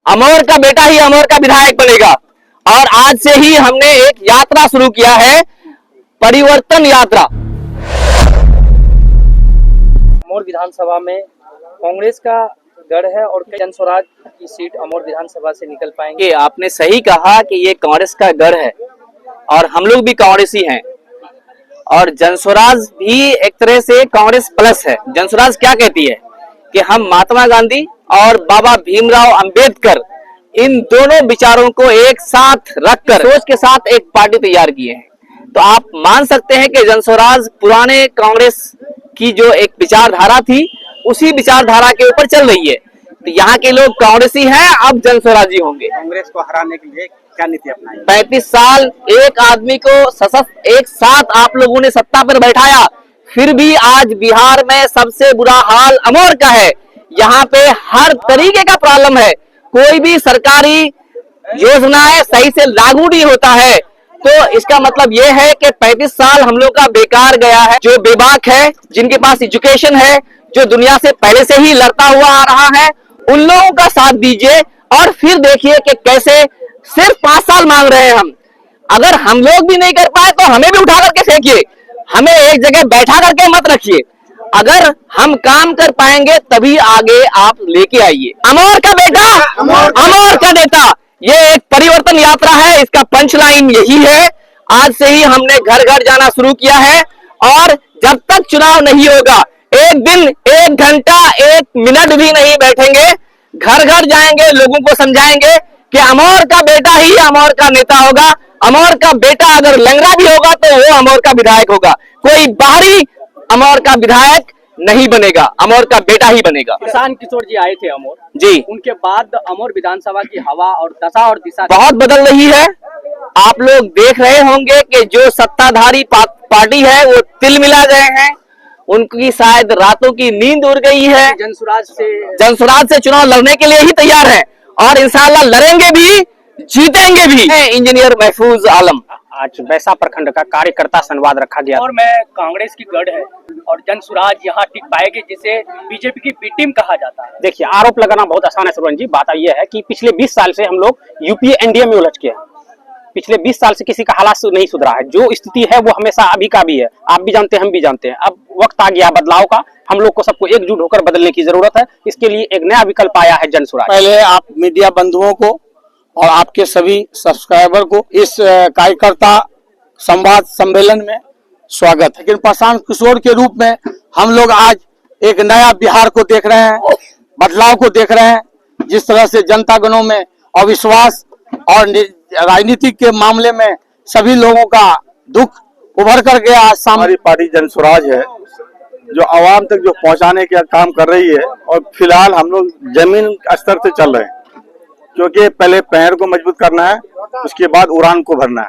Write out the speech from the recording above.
अमर का बेटा ही अमर का विधायक बनेगा। और आज से ही हमने एक यात्रा शुरू किया है, परिवर्तन यात्रा। अमर विधानसभा में कांग्रेस का गढ़ है और जन स्वराज की सीट अमर विधानसभा से निकल पाएंगे। आपने सही कहा कि ये कांग्रेस का गढ़ है और हम लोग भी कांग्रेसी हैं और जनस्वराज भी एक तरह से कांग्रेस प्लस है। जनस्वराज क्या कहती है कि हम महात्मा गांधी और बाबा भीमराव अंबेडकर इन दोनों विचारों को एक साथ रखकर सोच के साथ एक पार्टी तैयार की है। तो आप मान सकते हैं कि जनस्वराज पुराने कांग्रेस की जो एक विचारधारा थी उसी विचारधारा के ऊपर चल रही है। तो यहाँ के लोग कांग्रेसी हैं, अब जनस्वराजी होंगे। कांग्रेस को हराने के लिए क्या नीति अपनाई? 35 साल एक आदमी को सशक्त एक साथ आप लोगों ने सत्ता पर बैठाया, फिर भी आज बिहार में सबसे बुरा हाल अमर का है। यहाँ पे हर तरीके का प्रॉब्लम है, कोई भी सरकारी योजनाएं सही से लागू नहीं होता है। तो इसका मतलब ये है कि 35 साल हम लोग का बेकार गया है। जो बेबाक है, जिनके पास एजुकेशन है, जो दुनिया से पहले से ही लड़ता हुआ आ रहा है, उन लोगों का साथ दीजिए और फिर देखिए कि कैसे सिर्फ 5 साल मांग रहे हैं हम। अगर हम लोग भी नहीं कर पाए तो हमें भी उठा करके फेंकिए, हमें एक जगह बैठा करके मत रखिए। अगर हम काम कर पाएंगे तभी आगे आप लेके आइए। अमर का बेटा, अमर का नेता, ये एक परिवर्तन यात्रा है। इसका पंच लाइन यही है। आज से ही हमने घर घर जाना शुरू किया है और जब तक चुनाव नहीं होगा, एक दिन, एक घंटा, एक मिनट भी नहीं बैठेंगे। घर घर जाएंगे, लोगों को समझाएंगे कि अमर का बेटा ही अमर का नेता होगा। अमर का बेटा अगर लंगड़ा भी होगा तो वो अमर का विधायक होगा। कोई बाहरी अमर का विधायक नहीं बनेगा, अमर का बेटा ही बनेगा। किसान किशोर जी आए थे अमर जी, उनके बाद अमर विधानसभा की हवा और दशा और दिशा बहुत बदल रही है। आप लोग देख रहे होंगे कि जो सत्ताधारी पार्टी है वो तिल मिला गए हैं, उनकी शायद रातों की नींद उड़ गई है। जनस्वराज से चुनाव लड़ने के लिए ही तैयार है और इंशाल्लाह लड़ेंगे भी, जीतेंगे भी। इंजीनियर महफूज आलम। आज बैसा प्रखंड का कार्यकर्ता संवाद रखा गया और मैं कांग्रेस की गढ़ है और जनस्वराज यहाँ टिक पाएगी, जिसे बीजेपी की बी टीम कहा जाता है। देखिए, आरोप लगाना बहुत आसान है सुरवन जी। बात यह है कि पिछले 20 साल से हम लोग यूपीए एनडीए में उलझ के हैं। पिछले 20 साल से किसी का हालात नहीं सुधरा है। जो स्थिति है वो हमेशा अभी का भी है, आप भी जानते हैं, हम भी जानते हैं। अब वक्त आ गया बदलाव का, हम लोग को सबको एकजुट होकर बदलने की जरूरत है। इसके लिए एक नया विकल्प आया है जनस्वराज। पहले आप मीडिया बंधुओं को और आपके सभी सब्सक्राइबर को इस कार्यकर्ता संवाद सम्मेलन में स्वागत है। लेकिन प्रशांत किशोर के रूप में हम लोग आज एक नया बिहार को देख रहे हैं, बदलाव को देख रहे हैं। जिस तरह से जनता गणों में अविश्वास और राजनीति के मामले में सभी लोगों का दुख उभर कर गया। हमारी पार्टी जनस्वराज है जो आवाम तक जो पहुंचाने का काम कर रही है और फिलहाल हम लोग जमीन स्तर से चल रहे हैं, क्योंकि पहले पैर को मजबूत करना है, उसके बाद उड़ान को भरना है।